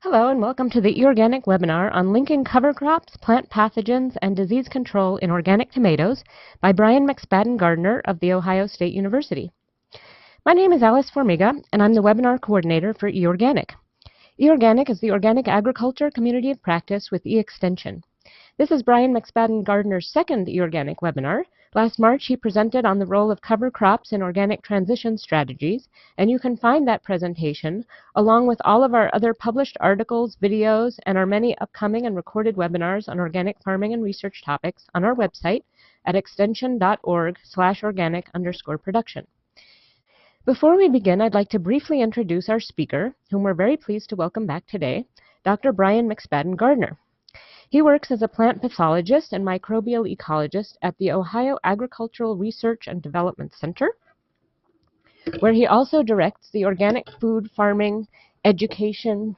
Hello and welcome to the eOrganic webinar on linking cover crops, plant pathogens, and disease control in organic tomatoes by Brian McSpadden Gardner of The Ohio State University. My name is Alice Formiga and I'm the webinar coordinator for eOrganic. eOrganic is the organic agriculture community of practice with eExtension. This is Brian McSpadden Gardner's second eOrganic webinar. Last March, he presented on the role of cover crops in organic transition strategies, and you can find that presentation, along with all of our other published articles, videos, and our many upcoming and recorded webinars on organic farming and research topics on our website at extension.org/organic_production. Before we begin, I'd like to briefly introduce our speaker, whom we're very pleased to welcome back today, Dr. Brian McSpadden Gardner. He works as a plant pathologist and microbial ecologist at the Ohio Agricultural Research and Development Center, where he also directs the Organic Food Farming Education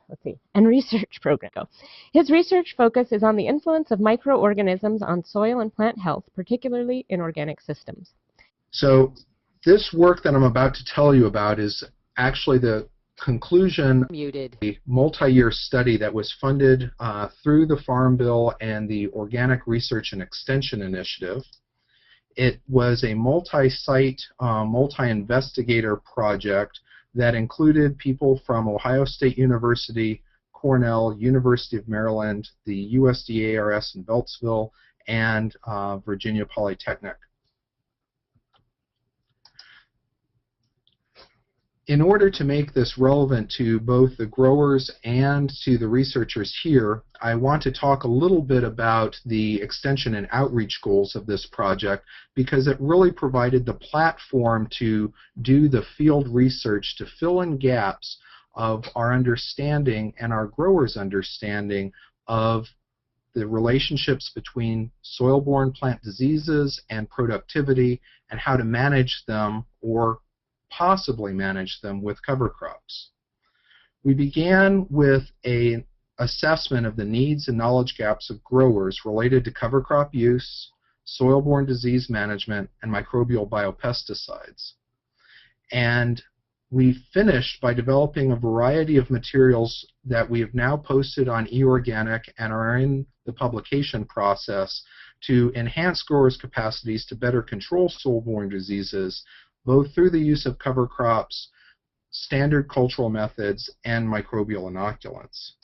and Research Program. His research focus is on the influence of microorganisms on soil and plant health, particularly in organic systems. So this work that I'm about to tell you about is actually the conclusion of a multi-year study that was funded through the Farm Bill and the Organic Research and Extension Initiative. It was a multi-site, multi-investigator project that included people from Ohio State University, Cornell, University of Maryland, the USDA-ARS in Beltsville, and Virginia Polytechnic. In order to make this relevant to both the growers and to the researchers here, I want to talk a little bit about the extension and outreach goals of this project because it really provided the platform to do the field research to fill in gaps of our understanding and our growers' understanding of the relationships between soil-borne plant diseases and productivity and how to manage them or possibly manage them with cover crops. We began with an assessment of the needs and knowledge gaps of growers related to cover crop use, soil-borne disease management, and microbial biopesticides. And we finished by developing a variety of materials that we have now posted on eOrganic and are in the publication process to enhance growers' capacities to better control soil-borne diseases, both through the use of cover crops, standard cultural methods, and microbial inoculants.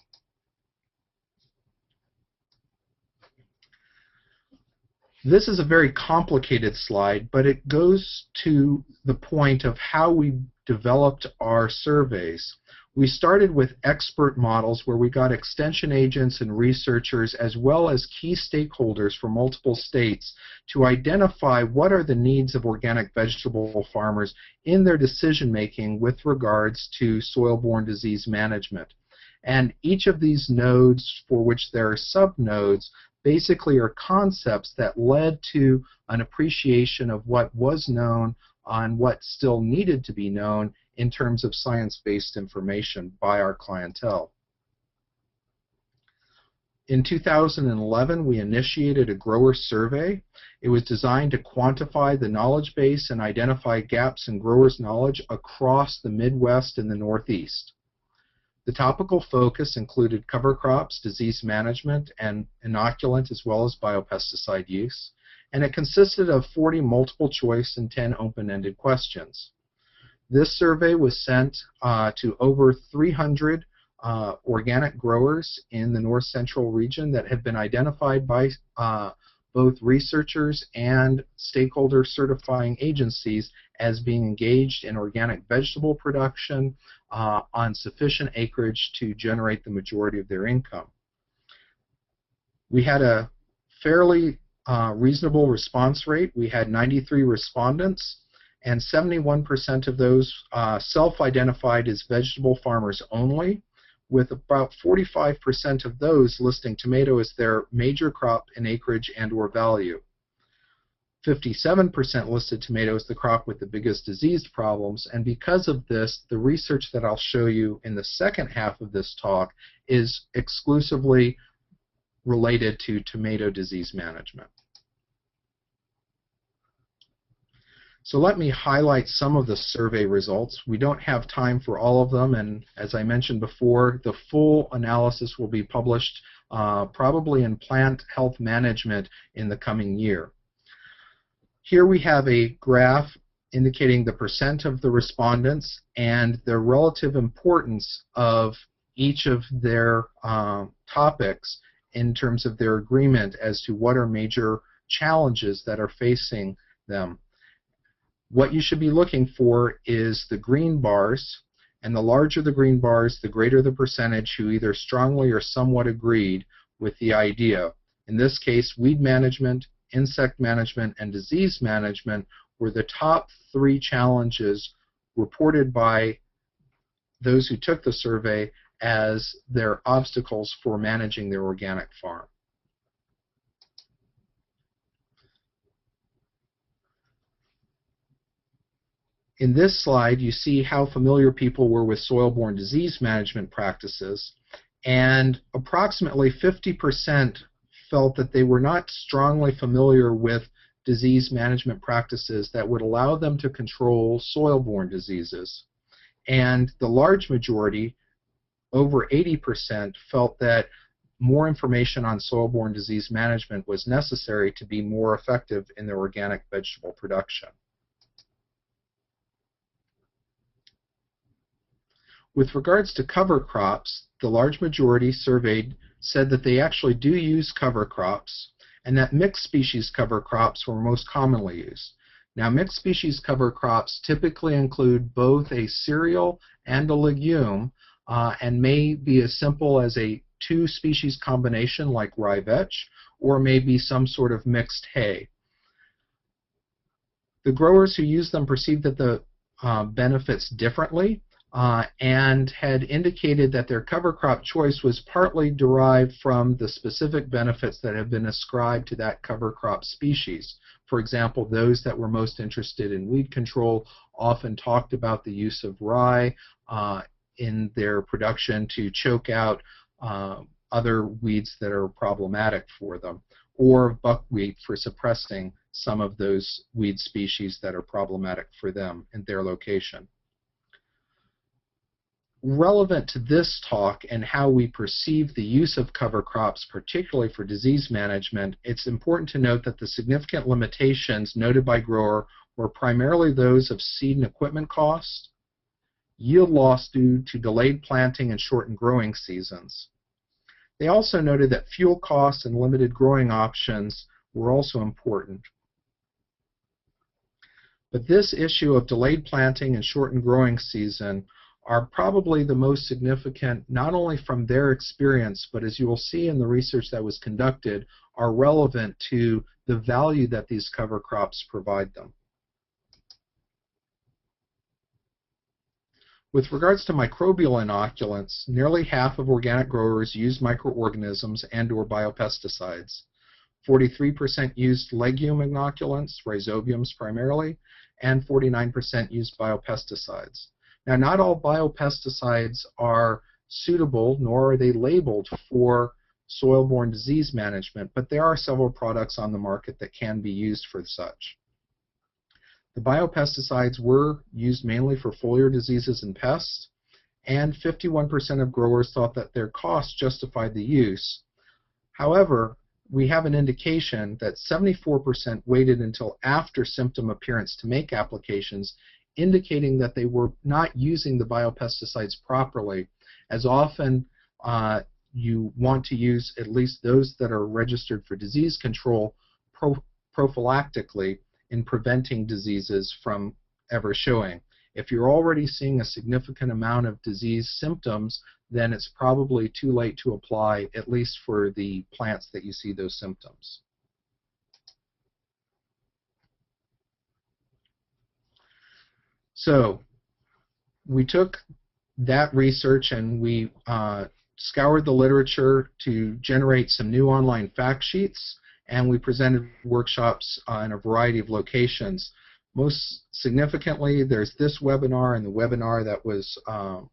This is a very complicated slide, but it goes to the point of how we developed our surveys. We started with expert models where we got extension agents and researchers as well as key stakeholders from multiple states to identify what are the needs of organic vegetable farmers in their decision making with regards to soil-borne disease management. And each of these nodes, for which there are sub-nodes, basically are concepts that led to an appreciation of what was known on what still needed to be known in terms of science-based information by our clientele. In 2011, we initiated a grower survey. It was designed to quantify the knowledge base and identify gaps in growers' knowledge across the Midwest and the Northeast. The topical focus included cover crops, disease management, and inoculant as well as biopesticide use, and it consisted of 40 multiple choice and 10 open-ended questions. This survey was sent to over 300 organic growers in the North Central region that have been identified by both researchers and stakeholder certifying agencies as being engaged in organic vegetable production on sufficient acreage to generate the majority of their income. We had a fairly reasonable response rate. We had 93 respondents, and 71% of those self-identified as vegetable farmers only, with about 45% of those listing tomato as their major crop in acreage and or value. 57% listed tomato as the crop with the biggest disease problems, and because of this, the research that I'll show you in the second half of this talk is exclusively related to tomato disease management. So let me highlight some of the survey results. We don't have time for all of them, and as I mentioned before, the full analysis will be published probably in Plant Health Management in the coming year. Here we have a graph indicating the percent of the respondents and the relative importance of each of their topics in terms of their agreement as to what are major challenges that are facing them. What you should be looking for is the green bars, and the larger the green bars, the greater the percentage who either strongly or somewhat agreed with the idea. In this case, weed management, insect management, and disease management were the top 3 challenges reported by those who took the survey as their obstacles for managing their organic farm. In this slide, you see how familiar people were with soil-borne disease management practices, and approximately 50% felt that they were not strongly familiar with disease management practices that would allow them to control soil-borne diseases. And the large majority, over 80%, felt that more information on soil-borne disease management was necessary to be more effective in their organic vegetable production. With regards to cover crops, the large majority surveyed said that they actually do use cover crops, and that mixed species cover crops were most commonly used. Now, mixed species cover crops typically include both a cereal and a legume, and may be as simple as a 2-species combination like rye vetch, or may be some sort of mixed hay. The growers who use them perceived that the benefits differently, and had indicated that their cover crop choice was partly derived from the specific benefits that have been ascribed to that cover crop species. For example, those that were most interested in weed control often talked about the use of rye in their production to choke out other weeds that are problematic for them, or buckwheat for suppressing some of those weed species that are problematic for them in their location. Relevant to this talk and how we perceive the use of cover crops, particularly for disease management, it's important to note that the significant limitations noted by grower were primarily those of seed and equipment costs, yield loss due to delayed planting and shortened growing seasons. They also noted that fuel costs and limited growing options were also important. But this issue of delayed planting and shortened growing season are probably the most significant, not only from their experience, but as you will see in the research that was conducted, are relevant to the value that these cover crops provide them. With regards to microbial inoculants, nearly half of organic growers use microorganisms and/or biopesticides. 43% used legume inoculants, rhizobiums primarily, and 49% used biopesticides. Now, not all biopesticides are suitable, nor are they labeled for soil-borne disease management, but there are several products on the market that can be used for such. The biopesticides were used mainly for foliar diseases and pests, and 51% of growers thought that their costs justified the use. However, we have an indication that 74% waited until after symptom appearance to make applications, indicating that they were not using the biopesticides properly. As often you want to use at least those that are registered for disease control prophylactically in preventing diseases from ever showing. If you're already seeing a significant amount of disease symptoms, then it's probably too late to apply, at least for the plants that you see those symptoms. So we took that research and we scoured the literature to generate some new online fact sheets, and we presented workshops in a variety of locations. Most significantly, there's this webinar and the webinar that was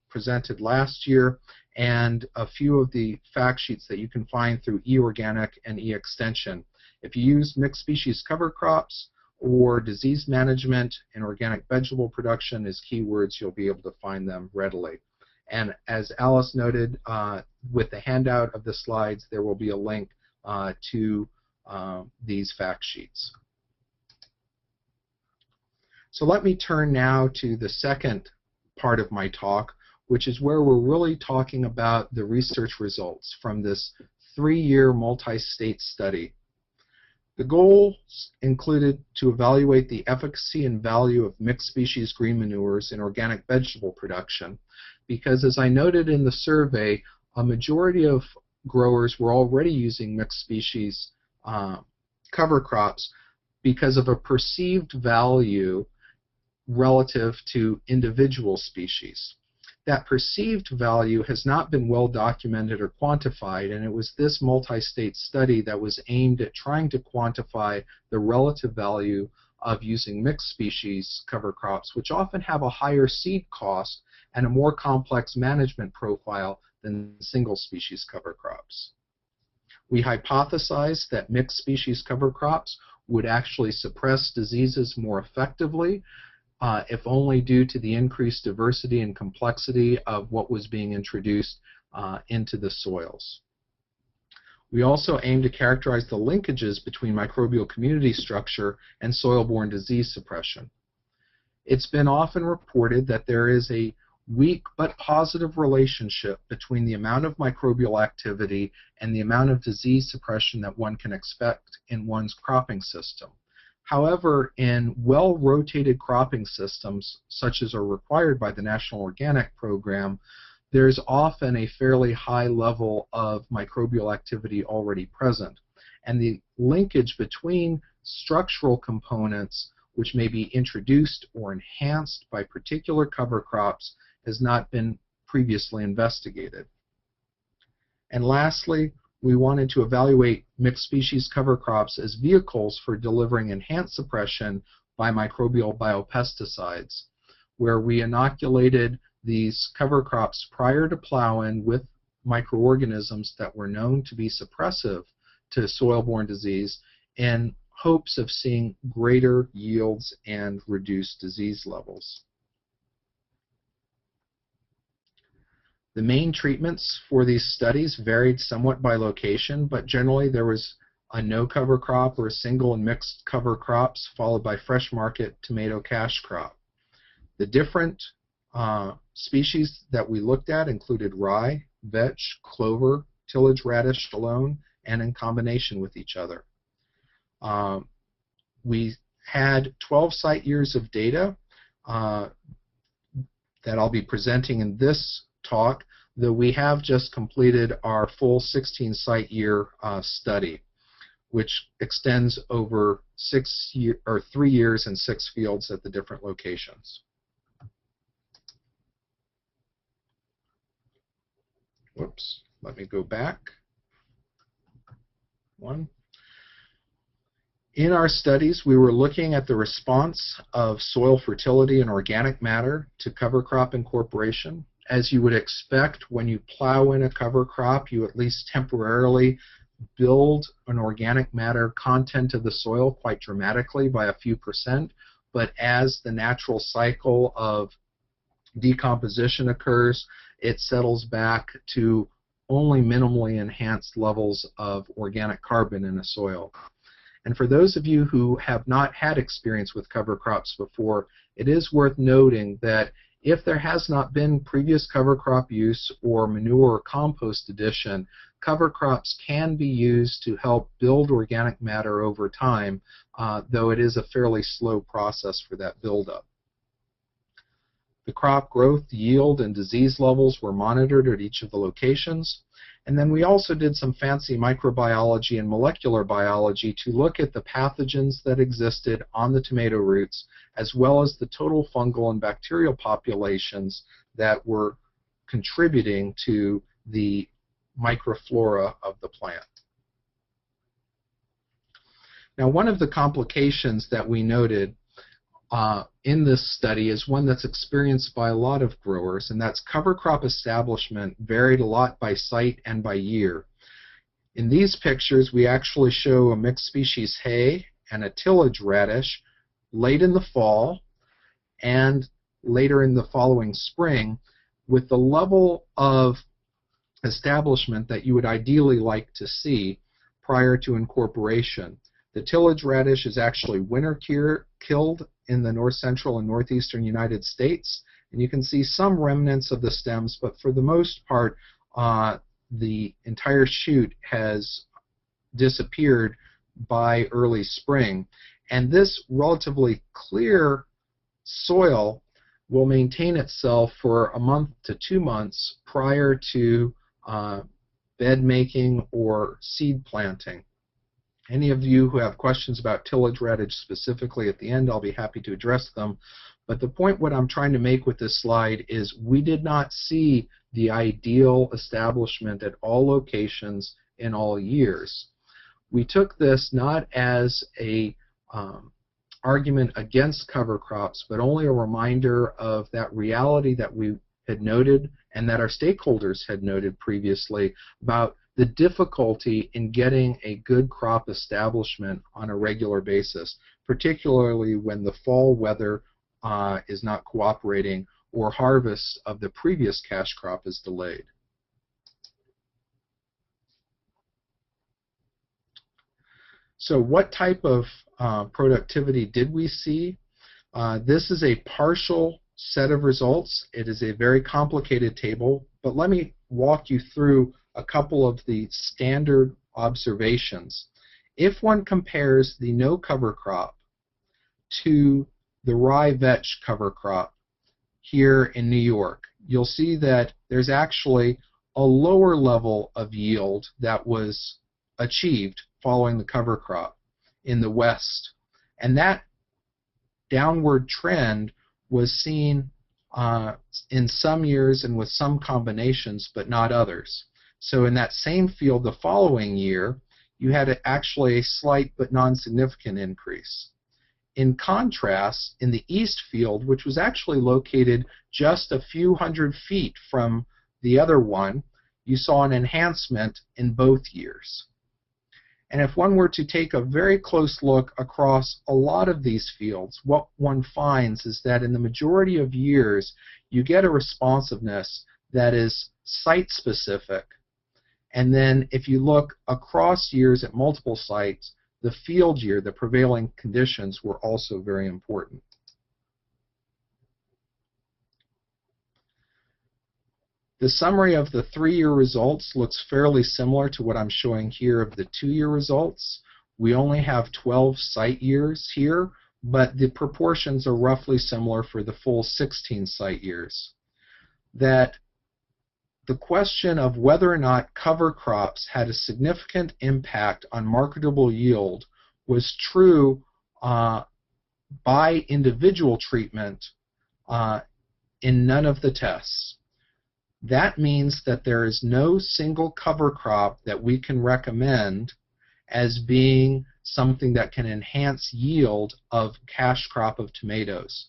presented last year, and a few of the fact sheets that you can find through eOrganic and eExtension. If you use mixed species cover crops or disease management and organic vegetable production as keywords, you'll be able to find them readily. And as Alice noted, with the handout of the slides, there will be a link to these fact sheets. So let me turn now to the second part of my talk, which is where we're really talking about the research results from this 3-year multi-state study. The goals included to evaluate the efficacy and value of mixed species green manures in organic vegetable production, because as I noted in the survey, a majority of growers were already using mixed species cover crops because of a perceived value relative to individual species. That perceived value has not been well documented or quantified, and it was this multi-state study that was aimed at trying to quantify the relative value of using mixed species cover crops, which often have a higher seed cost and a more complex management profile than single species cover crops. We hypothesized that mixed species cover crops would actually suppress diseases more effectively, if only due to the increased diversity and complexity of what was being introduced into the soils. We also aim to characterize the linkages between microbial community structure and soil-borne disease suppression. It's been often reported that there is a weak but positive relationship between the amount of microbial activity and the amount of disease suppression that one can expect in one's cropping system. However, in well-rotated cropping systems, such as are required by the National Organic Program, there's often a fairly high level of microbial activity already present. And the linkage between structural components, which may be introduced or enhanced by particular cover crops, has not been previously investigated. And lastly, we wanted to evaluate mixed species cover crops as vehicles for delivering enhanced suppression by microbial biopesticides, where we inoculated these cover crops prior to plow-in with microorganisms that were known to be suppressive to soil-borne disease in hopes of seeing greater yields and reduced disease levels. The main treatments for these studies varied somewhat by location, but generally there was a no cover crop or a single and mixed cover crops followed by fresh market tomato cash crop. The different species that we looked at included rye, vetch, clover, tillage radish alone, and in combination with each other. We had 12 site years of data that I'll be presenting in this talk, though we have just completed our full 16 site year study, which extends over 3 years and 6 fields at the different locations. Whoops, let me go back. One. In our studies, we were looking at the response of soil fertility and organic matter to cover crop incorporation. As you would expect, when you plow in a cover crop, you at least temporarily build an organic matter content of the soil quite dramatically by a few %, but as the natural cycle of decomposition occurs, it settles back to only minimally enhanced levels of organic carbon in a soil. And for those of you who have not had experience with cover crops before, it is worth noting that if there has not been previous cover crop use or manure or compost addition, cover crops can be used to help build organic matter over time, though it is a fairly slow process for that buildup. The crop growth, yield, and disease levels were monitored at each of the locations. And then we also did some fancy microbiology and molecular biology to look at the pathogens that existed on the tomato roots, as well as the total fungal and bacterial populations that were contributing to the microflora of the plant. Now, one of the complications that we noted in this study is one that's experienced by a lot of growers, and that's cover crop establishment varied a lot by site and by year. In these pictures, we actually show a mixed species hay and a tillage radish late in the fall and later in the following spring with the level of establishment that you would ideally like to see prior to incorporation. The tillage radish is actually winter killed in the north central and northeastern United States, and you can see some remnants of the stems, but for the most part the entire shoot has disappeared by early spring. And this relatively clear soil will maintain itself for a month to 2 months prior to bed making or seed planting. Any of you who have questions about tillage radish specifically at the end, I'll be happy to address them. But the point what I'm trying to make with this slide is we did not see the ideal establishment at all locations in all years. We took this not as a argument against cover crops, but only a reminder of that reality that we had noted and that our stakeholders had noted previously about the difficulty in getting a good crop establishment on a regular basis, particularly when the fall weather is not cooperating or harvest of the previous cash crop is delayed. So what type of productivity did we see? This is a partial set of results. It is a very complicated table, but let me walk you through a couple of the standard observations. If one compares the no cover crop to the rye vetch cover crop here in New York, you'll see that there's actually a lower level of yield that was achieved following the cover crop in the West. And that downward trend was seen in some years and with some combinations, but not others. So in that same field the following year, you had actually a slight but non-significant increase. In contrast, in the east field, which was actually located just a few hundred feet from the other one, you saw an enhancement in both years. And if one were to take a very close look across a lot of these fields, what one finds is that in the majority of years, you get a responsiveness that is site-specific. And then if you look across years at multiple sites, the field year, the prevailing conditions, were also very important. The summary of the 3-year results looks fairly similar to what I'm showing here of the 2-year results. We only have 12 site years here, but the proportions are roughly similar for the full 16 site years. That the question of whether or not cover crops had a significant impact on marketable yield was true by individual treatment in none of the tests. That means that there is no single cover crop that we can recommend as being something that can enhance yield of cash crop of tomatoes.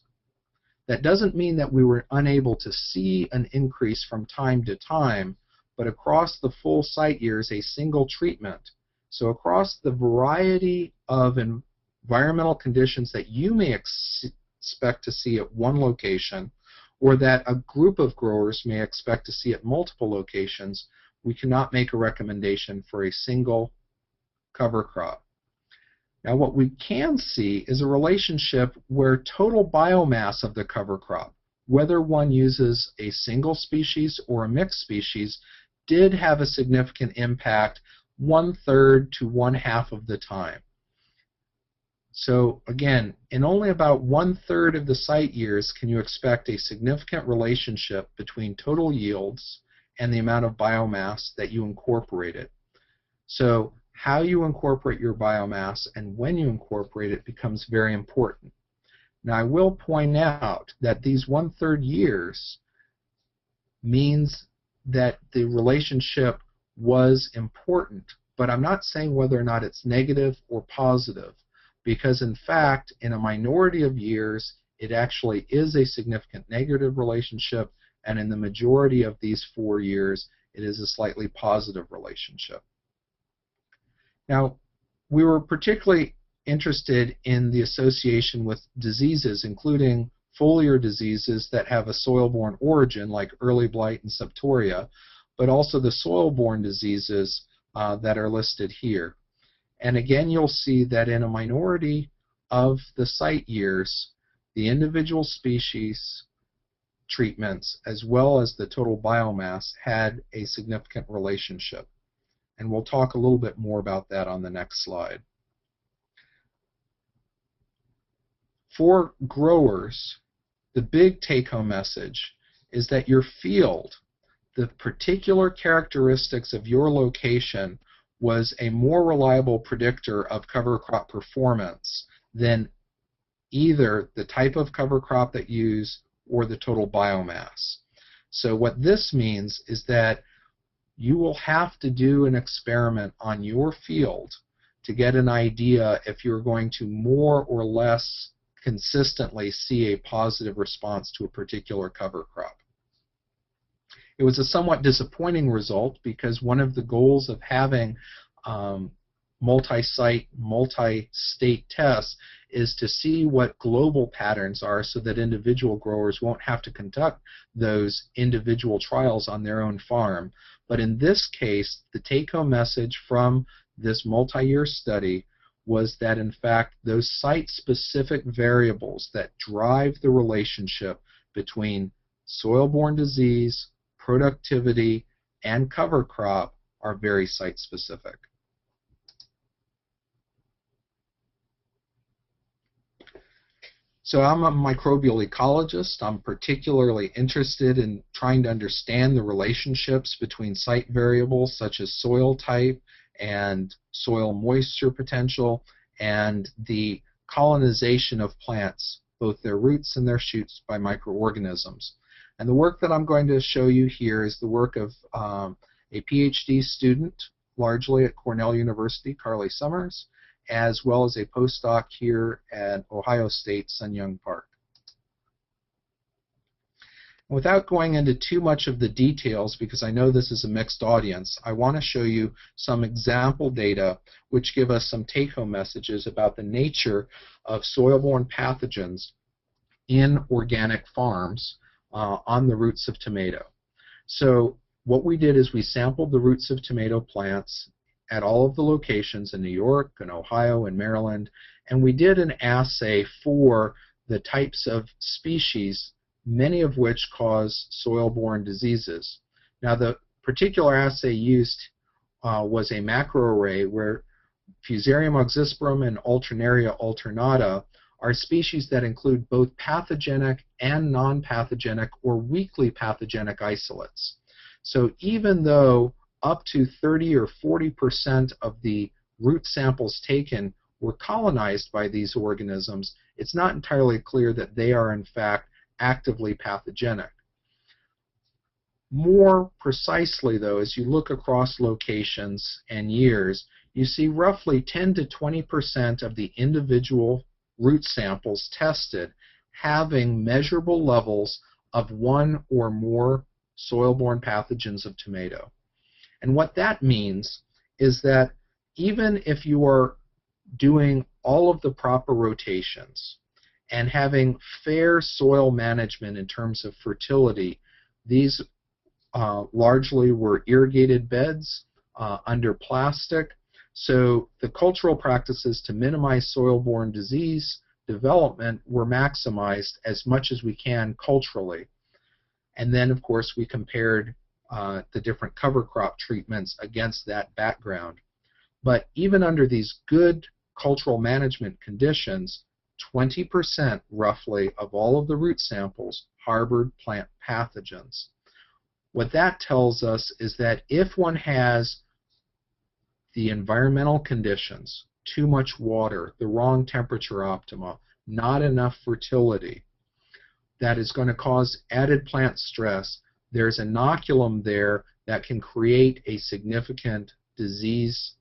That doesn't mean that we were unable to see an increase from time to time, but across the full site years, a single treatment. So across the variety of environmental conditions that you may expect to see at one location, or that a group of growers may expect to see at multiple locations, we cannot make a recommendation for a single cover crop. Now what we can see is a relationship where total biomass of the cover crop, whether one uses a single species or a mixed species, did have a significant impact 1/3 to 1/2 of the time. So again, in only about 1/3 of the site years can you expect a significant relationship between total yields and the amount of biomass that you incorporated. So how you incorporate your biomass and when you incorporate it becomes very important. Now I will point out that these 1/3 years means that the relationship was important, but I'm not saying whether or not it's negative or positive, because in fact in a minority of years it actually is a significant negative relationship, and in the majority of these 4 years it is a slightly positive relationship. Now we were particularly interested in the association with diseases, including foliar diseases that have a soil-borne origin, like early blight and septoria, but also the soil-borne diseases that are listed here. And again, you'll see that in a minority of the site years, the individual species treatments as well as the total biomass had a significant relationship. And we'll talk a little bit more about that on the next slide. For growers, the big take-home message is that your field, the particular characteristics of your location, was a more reliable predictor of cover crop performance than either the type of cover crop that you use or the total biomass. So what this means is that you will have to do an experiment on your field to get an idea if you're going to more or less consistently see a positive response to a particular cover crop. It was a somewhat disappointing result because one of the goals of having multi-site, multi-state tests is to see what global patterns are so that individual growers won't have to conduct those individual trials on their own farm. But in this case, the take-home message from this multi-year study was that, in fact, those site-specific variables that drive the relationship between soil-borne disease, productivity, and cover crop are very site-specific. So I'm a microbial ecologist. I'm particularly interested in trying to understand the relationships between site variables such as soil type and soil moisture potential and the colonization of plants, both their roots and their shoots, by microorganisms. And the work that I'm going to show you here is the work of a PhD student, largely at Cornell University, Carly Summers, as well as a postdoc here at Ohio State Sun Young Park. Without going into too much of the details, because I know this is a mixed audience, I want to show you some example data which give us some take-home messages about the nature of soil-borne pathogens in organic farms on the roots of tomato. So what we did is we sampled the roots of tomato plants at all of the locations in New York and Ohio and Maryland, and we did an assay for the types of species, many of which cause soil-borne diseases. Now, the particular assay used was a macroarray where Fusarium oxysporum and Alternaria alternata are species that include both pathogenic and non-pathogenic or weakly pathogenic isolates. So even though up to 30 or 40% of the root samples taken were colonized by these organisms, it's not entirely clear that they are in fact actively pathogenic. More precisely, though, as you look across locations and years, you see roughly 10 to 20% of the individual root samples tested having measurable levels of one or more soil-borne pathogens of tomato. And what that means is that even if you are doing all of the proper rotations and having fair soil management in terms of fertility, these largely were irrigated beds under plastic. So the cultural practices to minimize soil-borne disease development were maximized as much as we can culturally. And then, of course, we compared the different cover crop treatments against that background. But even under these good cultural management conditions, 20% roughly of all of the root samples harbored plant pathogens. What that tells us is that if one has the environmental conditions, too much water, the wrong temperature optima, not enough fertility, that is going to cause added plant stress. There's inoculum there that can create a significant disease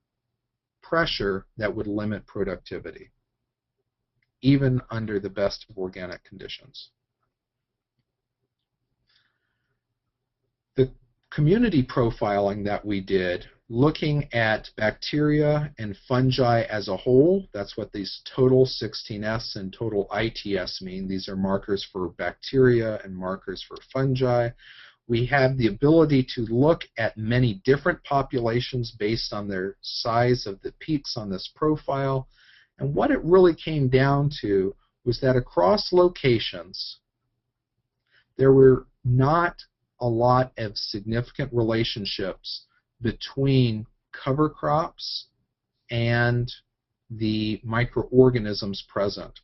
pressure that would limit productivity, even under the best of organic conditions. The community profiling that we did looking at bacteria and fungi as a whole. That's what these total 16S and total ITS mean. These are markers for bacteria and markers for fungi. We have the ability to look at many different populations based on their size of the peaks on this profile. And what it really came down to was that across locations, there were not a lot of significant relationships between cover crops and the microorganisms present.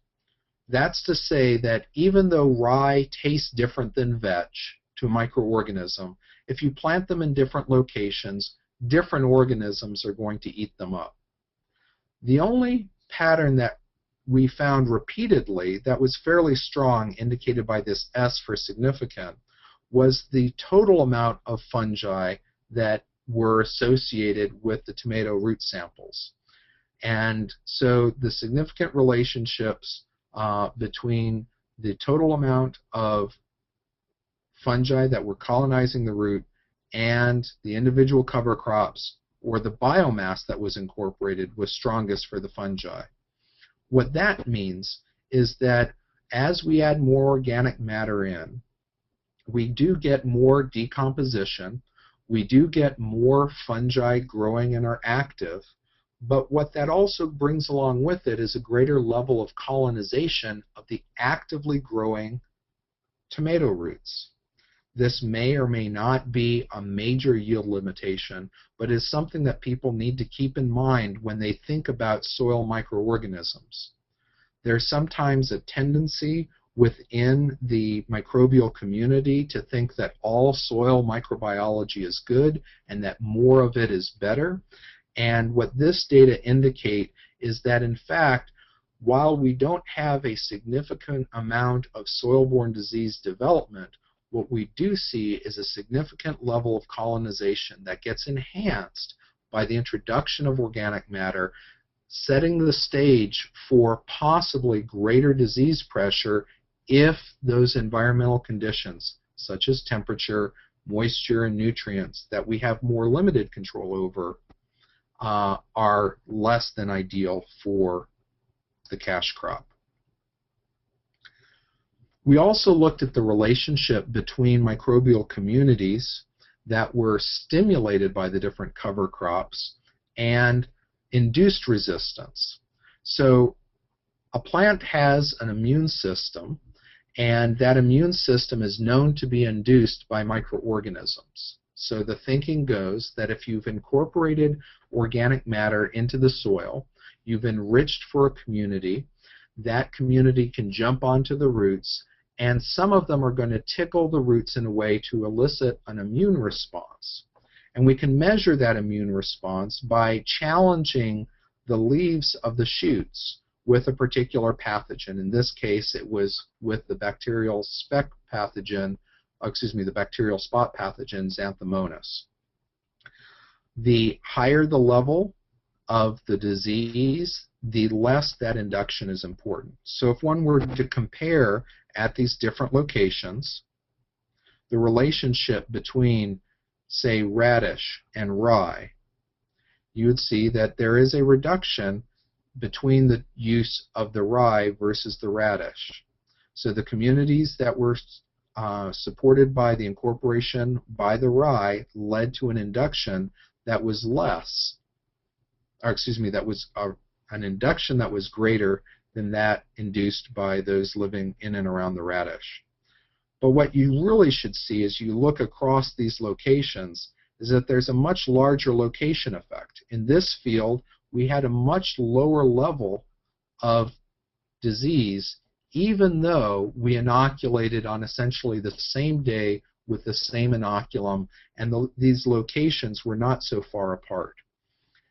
That's to say that even though rye tastes different than vetch to a microorganism, if you plant them in different locations, different organisms are going to eat them up. The only pattern that we found repeatedly that was fairly strong, indicated by this S for significant, was the total amount of fungi that were associated with the tomato root samples. And so the significant relationships between the total amount of fungi that were colonizing the root and the individual cover crops, or the biomass that was incorporated, was strongest for the fungi. What that means is that as we add more organic matter in, we do get more decomposition, we do get more fungi growing and are active, but what that also brings along with it is a greater level of colonization of the actively growing tomato roots. This may or may not be a major yield limitation, but is something that people need to keep in mind when they think about soil microorganisms. There's sometimes a tendency within the microbial community to think that all soil microbiology is good and that more of it is better. And what this data indicate is that, in fact, while we don't have a significant amount of soil-borne disease development, what we do see is a significant level of colonization that gets enhanced by the introduction of organic matter, setting the stage for possibly greater disease pressure if those environmental conditions, such as temperature, moisture, and nutrients, that we have more limited control over, are less than ideal for the cash crop. We also looked at the relationship between microbial communities that were stimulated by the different cover crops and induced resistance. So a plant has an immune system, and that immune system is known to be induced by microorganisms. So the thinking goes that if you've incorporated organic matter into the soil, you've enriched for a community, that community can jump onto the roots, and some of them are going to tickle the roots in a way to elicit an immune response. And we can measure that immune response by challenging the leaves of the shoots with a particular pathogen. In this case, it was with the bacterial spot pathogen, Xanthomonas. The higher the level of the disease, the less that induction is important. So if one were to compare at these different locations the relationship between, say, radish and rye, you would see that there is a reduction between the use of the rye versus the radish. So the communities that were supported by the incorporation by the rye led to an induction that was less, or excuse me, that was an induction that was greater than that induced by those living in and around the radish. But what you really should see as you look across these locations is that there's a much larger location effect. In this field, we had a much lower level of disease, even though we inoculated on essentially the same day with the same inoculum, and these locations were not so far apart.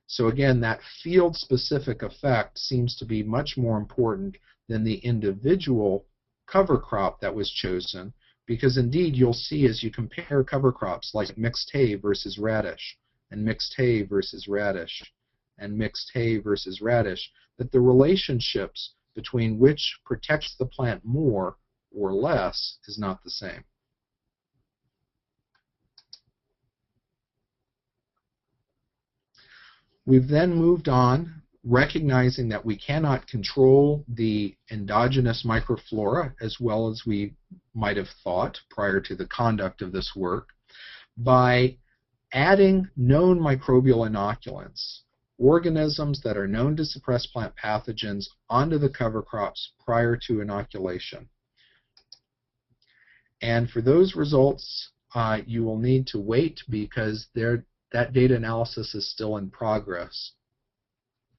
So again, that field-specific effect seems to be much more important than the individual cover crop that was chosen, because indeed you'll see as you compare cover crops like mixed hay versus radish, and mixed hay versus radish, and mixed hay versus radish, that the relationships between which protects the plant more or less is not the same. We've then moved on, recognizing that we cannot control the endogenous microflora as well as we might have thought prior to the conduct of this work, by adding known microbial inoculants, organisms that are known to suppress plant pathogens, onto the cover crops prior to inoculation. And for those results, you will need to wait because that data analysis is still in progress.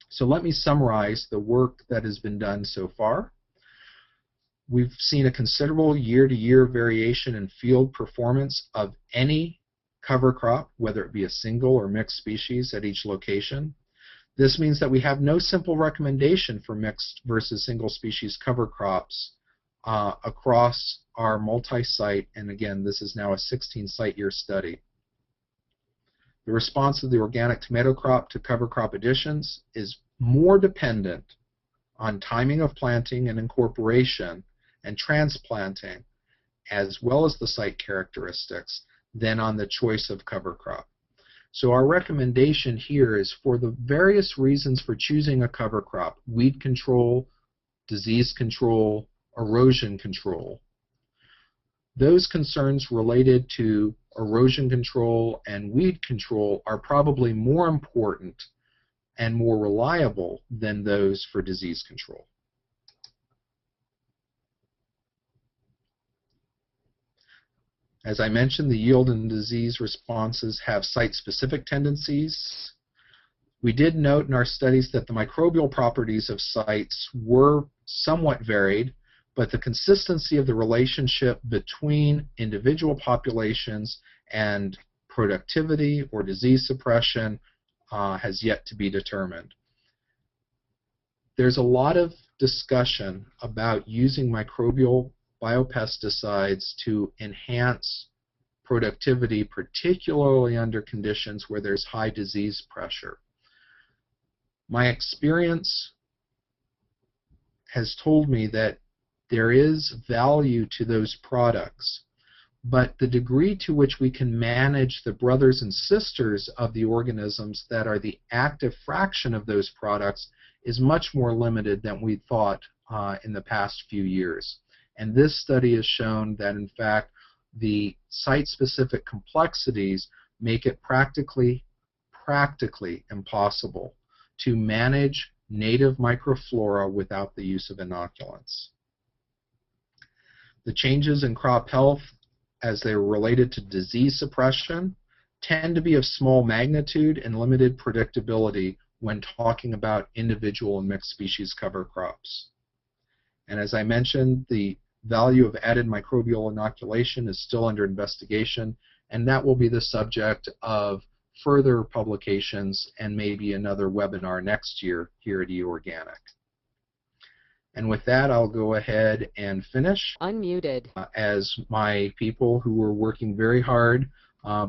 So let me summarize the work that has been done so far. We've seen a considerable year-to-year variation in field performance of any cover crop, whether it be a single or mixed species at each location. This means that we have no simple recommendation for mixed versus single species cover crops across our multi-site, and again, this is now a 16-site year study. The response of the organic tomato crop to cover crop additions is more dependent on timing of planting and incorporation and transplanting, as well as the site characteristics, than on the choice of cover crop. So our recommendation here is, for the various reasons for choosing a cover crop: weed control, disease control, erosion control. Those concerns related to erosion control and weed control are probably more important and more reliable than those for disease control. As I mentioned, the yield and disease responses have site-specific tendencies. We did note in our studies that the microbial properties of sites were somewhat varied, but the consistency of the relationship between individual populations and productivity or disease suppression has yet to be determined. There's a lot of discussion about using microbial biopesticides to enhance productivity, particularly under conditions where there's high disease pressure. My experience has told me that there is value to those products, but the degree to which we can manage the brothers and sisters of the organisms that are the active fraction of those products is much more limited than we thought in the past few years. And this study has shown that, in fact, the site-specific complexities make it practically impossible to manage native microflora without the use of inoculants. The changes in crop health, as they are related to disease suppression, tend to be of small magnitude and limited predictability when talking about individual and mixed species cover crops. And as I mentioned, the value of added microbial inoculation is still under investigation, and that will be the subject of further publications and maybe another webinar next year here at eOrganic. And with that, I'll go ahead and finish. Unmuted. As my people who are working very hard,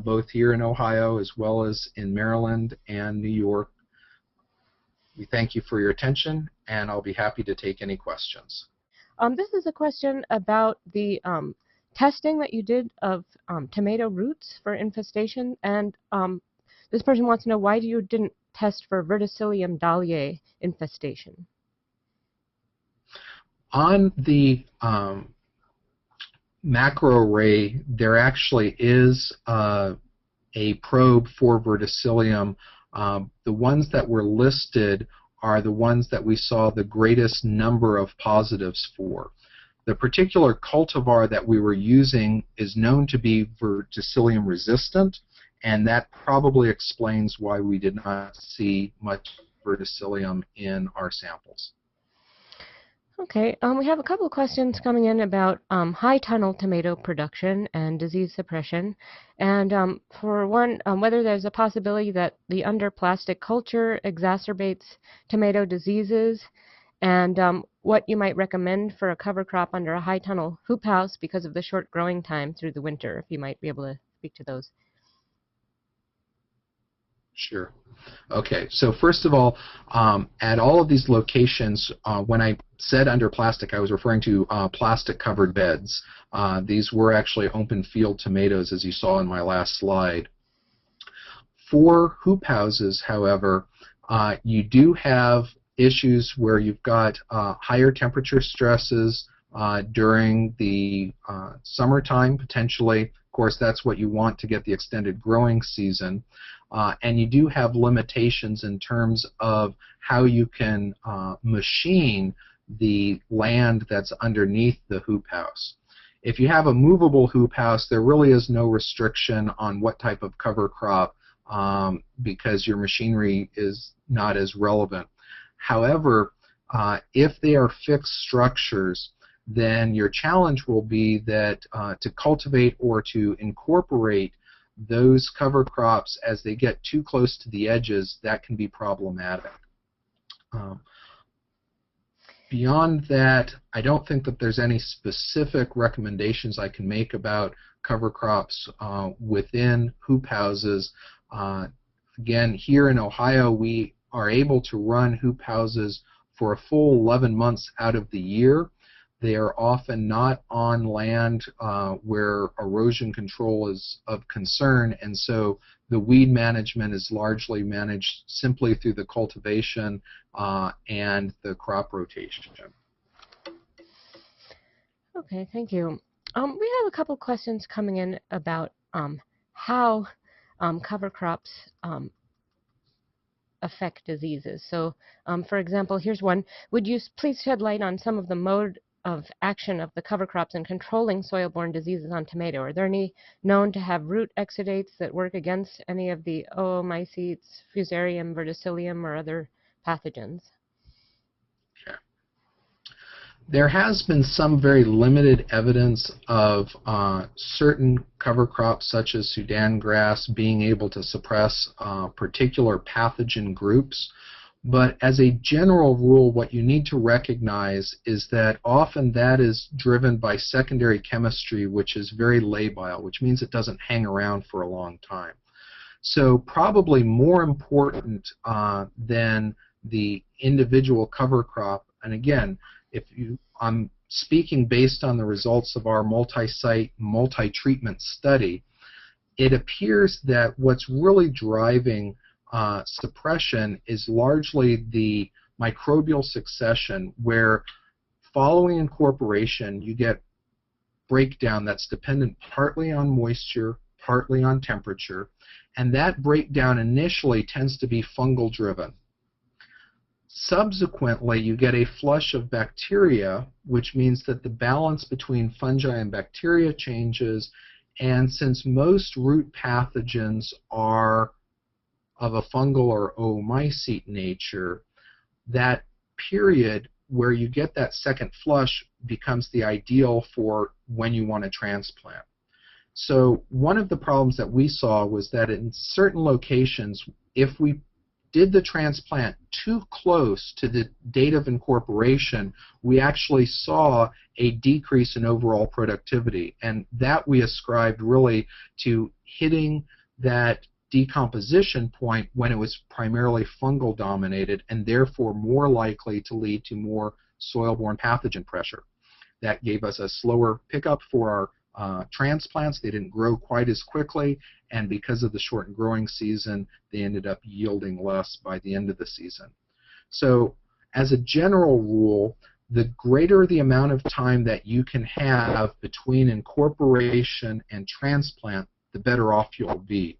both here in Ohio as well as in Maryland and New York, we thank you for your attention, and I'll be happy to take any questions. This is a question about the testing that you did of tomato roots for infestation, and this person wants to know why you didn't test for Verticillium dahliae infestation. On the macro array, there actually is a probe for Verticillium. The ones that were listed are the ones that we saw the greatest number of positives for. The particular cultivar that we were using is known to be Verticillium resistant, and that probably explains why we did not see much Verticillium in our samples. Okay, we have a couple of questions coming in about high tunnel tomato production and disease suppression. And for one, whether there's a possibility that the under plastic culture exacerbates tomato diseases, and what you might recommend for a cover crop under a high tunnel hoop house because of the short growing time through the winter, if you might be able to speak to those. Sure. Okay, so first of all, at all of these locations, when I said under plastic, I was referring to plastic-covered beds. These were actually open field tomatoes, as you saw in my last slide. For hoop houses, however, you do have issues where you've got higher temperature stresses during the summertime, potentially. Of course, that's what you want to get the extended growing season. And you do have limitations in terms of how you can machine the land that's underneath the hoop house. If you have a movable hoop house, there really is no restriction on what type of cover crop because your machinery is not as relevant. However, if they are fixed structures, then your challenge will be that to cultivate or to incorporate those cover crops as they get too close to the edges, that can be problematic. Beyond that, I don't think that there's any specific recommendations I can make about cover crops within hoop houses. Again, here in Ohio, we are able to run hoop houses for a full 11 months out of the year. They are often not on land where erosion control is of concern, and so the weed management is largely managed simply through the cultivation and the crop rotation. Okay, thank you. We have a couple questions coming in about how cover crops affect diseases. So, for example, here's one. Would you please shed light on some of the mode of action of the cover crops in controlling soil-borne diseases on tomato? Are there any known to have root exudates that work against any of the oomycetes, fusarium, verticillium, or other pathogens? There has been some very limited evidence of certain cover crops such as Sudan grass being able to suppress particular pathogen groups. But as a general rule, what you need to recognize is that often that is driven by secondary chemistry, which is very labile, which means it doesn't hang around for a long time. So probably more important than the individual cover crop, and again, I'm speaking based on the results of our multi-site, multi-treatment study, it appears that what's really driving suppression is largely the microbial succession, where following incorporation you get breakdown that's dependent partly on moisture, partly on temperature, and that breakdown initially tends to be fungal driven. Subsequently, you get a flush of bacteria, which means that the balance between fungi and bacteria changes, and since most root pathogens are of a fungal or oomycete nature, that period where you get that second flush becomes the ideal for when you want to transplant. So one of the problems that we saw was that in certain locations, if we did the transplant too close to the date of incorporation, we actually saw a decrease in overall productivity, and that we ascribed really to hitting that decomposition point when it was primarily fungal dominated and therefore more likely to lead to more soil-borne pathogen pressure. That gave us a slower pickup for our transplants. They didn't grow quite as quickly, and because of the shortened growing season, they ended up yielding less by the end of the season. So as a general rule, the greater the amount of time that you can have between incorporation and transplant, the better off you'll be.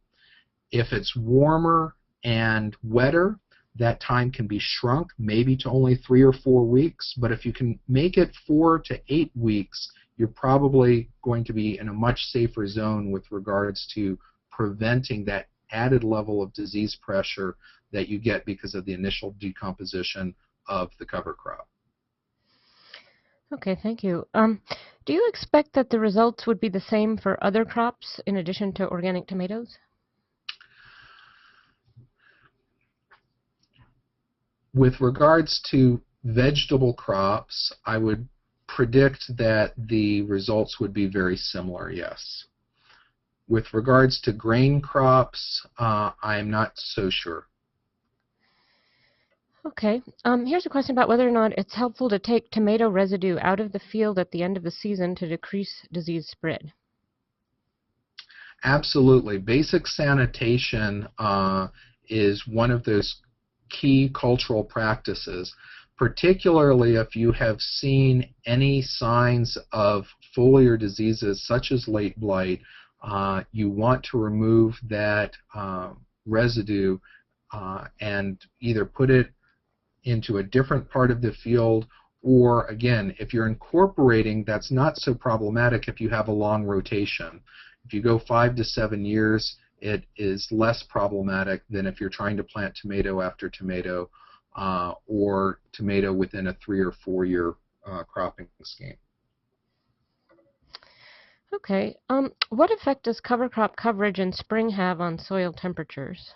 If it's warmer and wetter, that time can be shrunk maybe to only 3 or 4 weeks, but if you can make it 4 to 8 weeks, you're probably going to be in a much safer zone with regards to preventing that added level of disease pressure that you get because of the initial decomposition of the cover crop. Okay, thank you. Do you expect that the results would be the same for other crops in addition to organic tomatoes? With regards to vegetable crops, I would predict that the results would be very similar, yes. With regards to grain crops, I'm not so sure. Okay. Here's a question about whether or not it's helpful to take tomato residue out of the field at the end of the season to decrease disease spread. Absolutely. Basic sanitation is one of those key cultural practices, particularly if you have seen any signs of foliar diseases such as late blight. You want to remove that residue and either put it into a different part of the field, or again, if you're incorporating, that's not so problematic if you have a long rotation. If you go 5 to 7 years, it is less problematic than if you're trying to plant tomato after tomato or tomato within a 3 or 4 year cropping scheme. Okay. What effect does cover crop coverage in spring have on soil temperatures?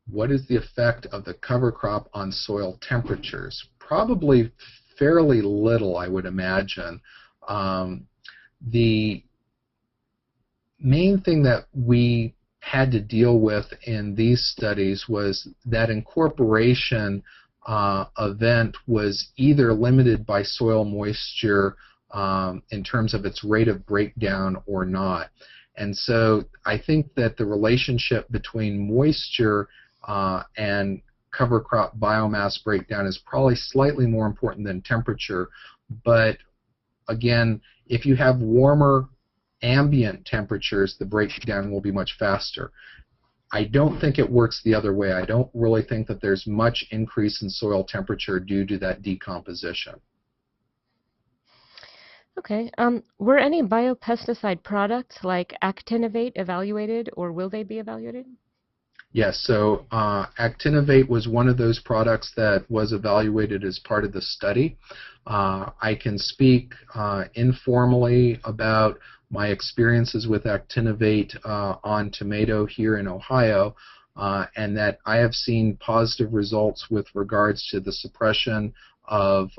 What is the effect of the cover crop on soil temperatures? Probably fairly little, I would imagine. The main thing that we had to deal with in these studies was that incorporation event was either limited by soil moisture in terms of its rate of breakdown or not. And so I think that the relationship between moisture and cover crop biomass breakdown is probably slightly more important than temperature. But again, if you have warmer ambient temperatures, the breakdown will be much faster. I don't think it works the other way. I don't really think that there's much increase in soil temperature due to that decomposition. Okay. Were any biopesticide products like actinovate evaluated, or will they be evaluated? Yes, so actinovate was one of those products that was evaluated as part of the study. I can speak informally about my experiences with actinovate on tomato here in Ohio, and that I have seen positive results with regards to the suppression of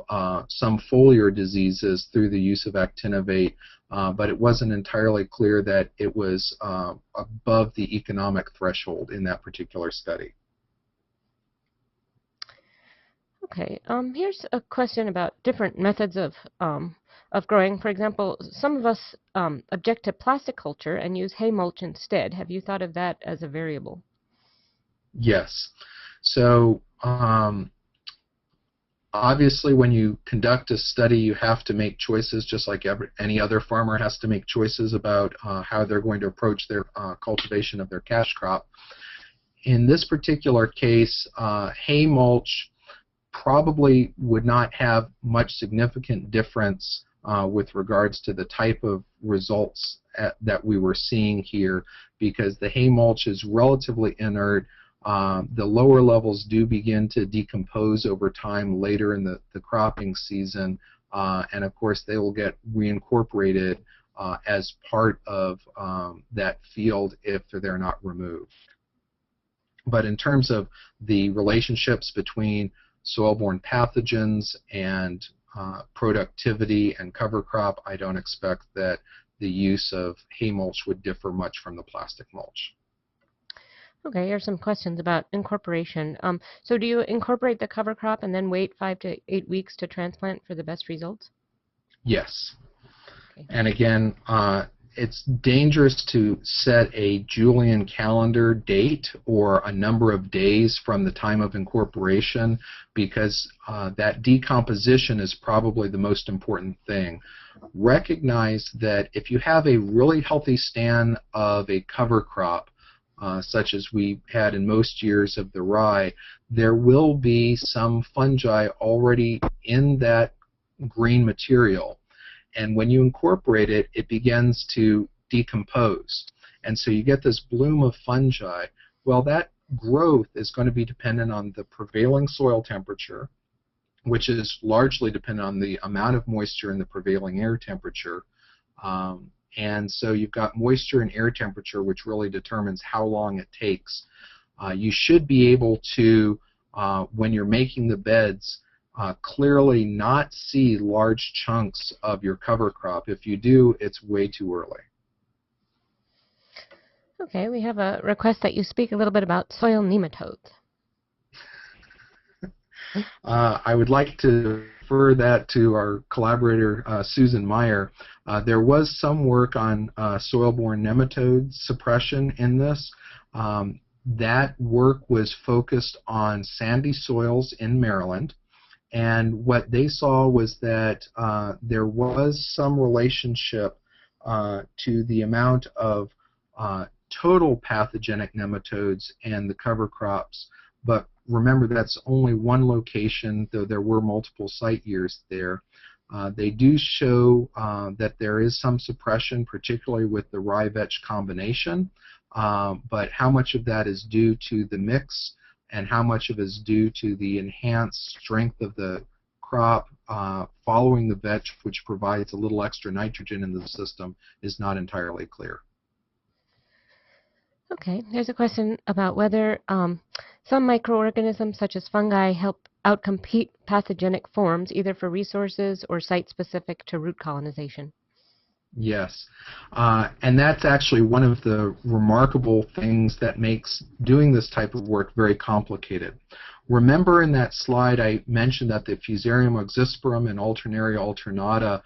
some foliar diseases through the use of actinovate, but it wasn't entirely clear that it was above the economic threshold in that particular study. Okay. Here's a question about different methods of growing. For example, some of us object to plastic culture and use hay mulch instead. Have you thought of that as a variable? Yes. So obviously, when you conduct a study, you have to make choices, just like any other farmer has to make choices about how they're going to approach their cultivation of their cash crop. In this particular case, hay mulch probably would not have much significant difference with regards to the type of results that we were seeing here, because the hay mulch is relatively inert. The lower levels do begin to decompose over time later in the cropping season, and of course they will get reincorporated as part of that field if they're not removed. But in terms of the relationships between soil-borne pathogens and productivity and cover crop, I don't expect that the use of hay mulch would differ much from the plastic mulch. Okay, here's some questions about incorporation. So do you incorporate the cover crop and then wait 5 to 8 weeks to transplant for the best results? Yes. Okay. And again, it's dangerous to set a Julian calendar date or a number of days from the time of incorporation, because that decomposition is probably the most important thing. Recognize that if you have a really healthy stand of a cover crop, such as we had in most years of the rye, there will be some fungi already in that green material. And when you incorporate it, it begins to decompose. And so you get this bloom of fungi. Well, that growth is going to be dependent on the prevailing soil temperature, which is largely dependent on the amount of moisture in the prevailing air temperature. And so you've got moisture and air temperature, which really determines how long it takes. You should be able to, when you're making the beds, clearly not see large chunks of your cover crop. If you do, it's way too early. Okay, we have a request that you speak a little bit about soil nematodes. I would like to refer that to our collaborator, Susan Meyer. There was some work on soil-borne nematode suppression in this. That work was focused on sandy soils in Maryland, and what they saw was that there was some relationship to the amount of total pathogenic nematodes and the cover crops. But remember, that's only one location, though there were multiple site years there. They do show that there is some suppression, particularly with the rye-vetch combination, but how much of that is due to the mix and how much of it is due to the enhanced strength of the crop following the vetch, which provides a little extra nitrogen in the system, is not entirely clear. Okay, there's a question about whether some microorganisms, such as fungi, help outcompete pathogenic forms, either for resources or site-specific to root colonization. Yes, and that's actually one of the remarkable things that makes doing this type of work very complicated. Remember in that slide I mentioned that the Fusarium oxysporum and Alternaria alternata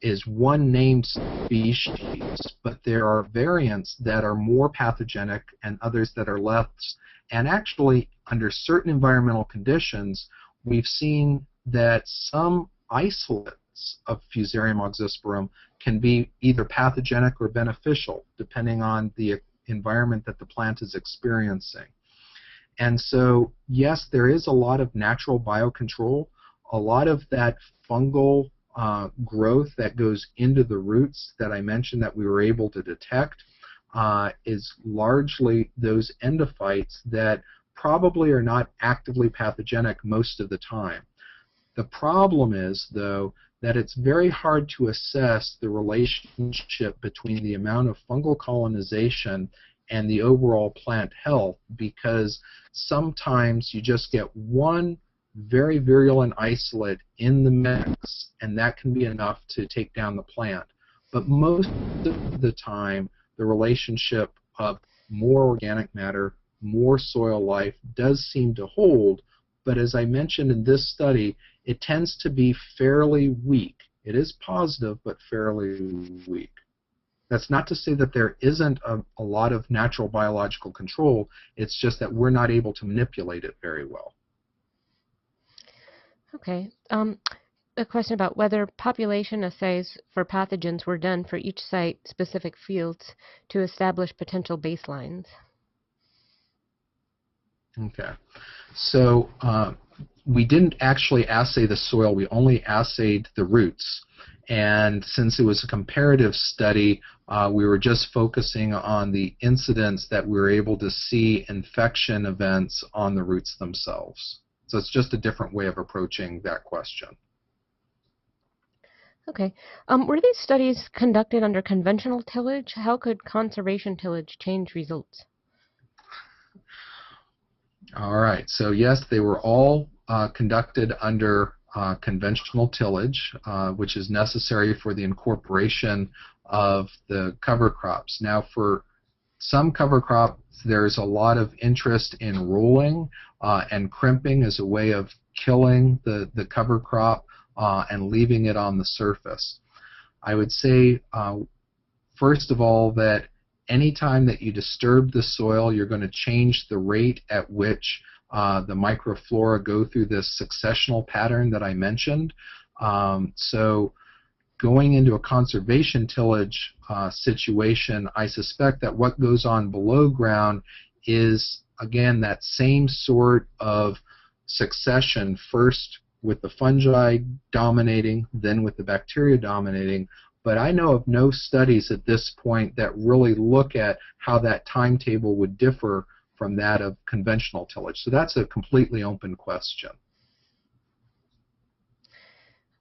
is one named species, but there are variants that are more pathogenic and others that are less. And actually, under certain environmental conditions, we've seen that some isolates of Fusarium oxysporum can be either pathogenic or beneficial, depending on the environment that the plant is experiencing. And so, yes, there is a lot of natural biocontrol. A lot of that fungal growth that goes into the roots that I mentioned that we were able to detect is largely those endophytes that probably are not actively pathogenic most of the time. The problem is, though, that it's very hard to assess the relationship between the amount of fungal colonization and the overall plant health, because sometimes you just get one very virulent isolate in the mix, and that can be enough to take down the plant. But most of the time, the relationship of more organic matter, more soil life does seem to hold, but as I mentioned in this study, it tends to be fairly weak. It is positive, but fairly weak. That's not to say that there isn't a lot of natural biological control, it's just that we're not able to manipulate it very well. Okay. A question about whether population assays for pathogens were done for each site-specific fields to establish potential baselines. Okay. So we didn't actually assay the soil, we only assayed the roots. And since it was a comparative study, we were just focusing on the incidents that we were able to see infection events on the roots themselves. So it's just a different way of approaching that question. Okay. Were these studies conducted under conventional tillage? How could conservation tillage change results? All right. So yes, they were all conducted under conventional tillage, which is necessary for the incorporation of the cover crops. Now, for some cover crops, there's a lot of interest in rolling and crimping as a way of killing the cover crop and leaving it on the surface. I would say, first of all, that anytime that you disturb the soil, you're going to change the rate at which the microflora go through this successional pattern that I mentioned. So going into a conservation tillage situation, I suspect that what goes on below ground is, again, that same sort of succession, first with the fungi dominating, then with the bacteria dominating. But I know of no studies at this point that really look at how that timetable would differ from that of conventional tillage. So that's a completely open question.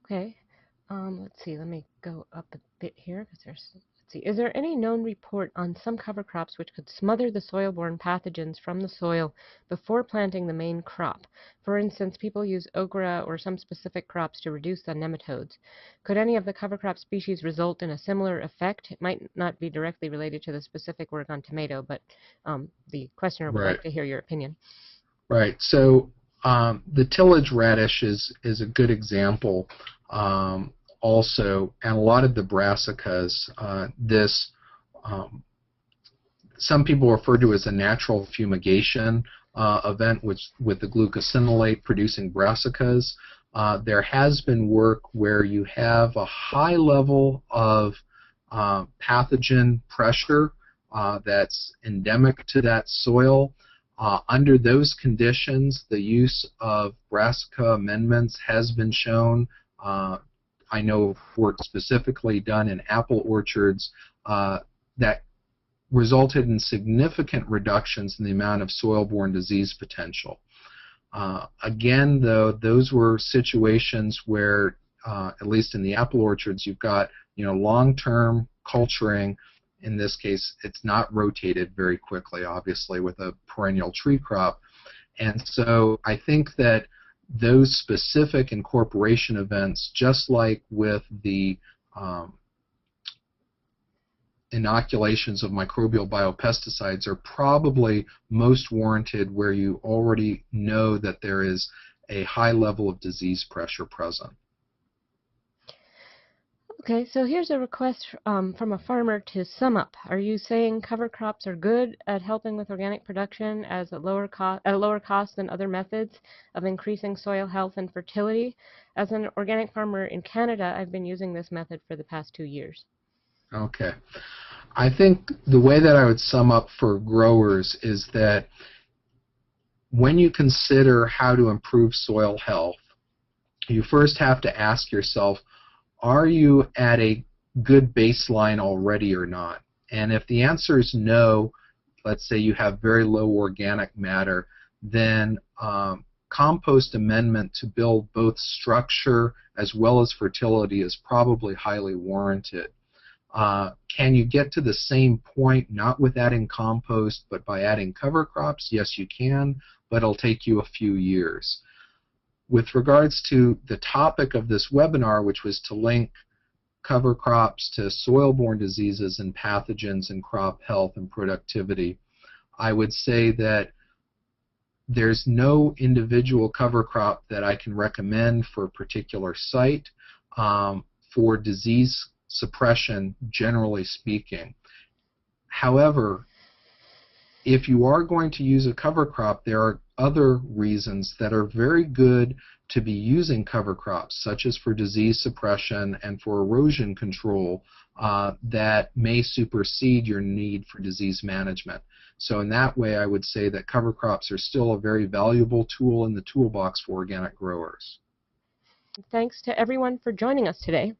Okay. Let's see. Let me go up a bit here because there's. Let's see. Is there any known report on some cover crops which could smother the soil-borne pathogens from the soil before planting the main crop? For instance, people use okra or some specific crops to reduce the nematodes. Could any of the cover crop species result in a similar effect? It might not be directly related to the specific work on tomato, but the questioner would like to hear your opinion. Right. So The tillage radish is a good example also, and a lot of the brassicas. Some people refer to as a natural fumigation event with the glucosinolate producing brassicas. There has been work where you have a high level of pathogen pressure that's endemic to that soil. Under those conditions, the use of brassica amendments has been shown. I know work specifically done in apple orchards that resulted in significant reductions in the amount of soil-borne disease potential. Again, though, those were situations where, at least in the apple orchards, you've got long-term culturing. In this case, it's not rotated very quickly, obviously, with a perennial tree crop. And so I think that those specific incorporation events, just like with the inoculations of microbial biopesticides, are probably most warranted where you already know that there is a high level of disease pressure present. Okay, so here's a request from a farmer to sum up. Are you saying cover crops are good at helping with organic production at a lower cost than other methods of increasing soil health and fertility? As an organic farmer in Canada, I've been using this method for the past 2 years. Okay. I think the way that I would sum up for growers is that when you consider how to improve soil health, you first have to ask yourself, are you at a good baseline already or not? And if the answer is no, let's say you have very low organic matter, then compost amendment to build both structure as well as fertility is probably highly warranted. Can you get to the same point, not with adding compost, but by adding cover crops? Yes, you can, but it'll take you a few years. With regards to the topic of this webinar, which was to link cover crops to soil-borne diseases and pathogens and crop health and productivity, I would say that there's no individual cover crop that I can recommend for a particular site for disease suppression, generally speaking. However, if you are going to use a cover crop, there are other reasons that are very good to be using cover crops, such as for disease suppression and for erosion control, that may supersede your need for disease management. So in that way, I would say that cover crops are still a very valuable tool in the toolbox for organic growers. Thanks to everyone for joining us today.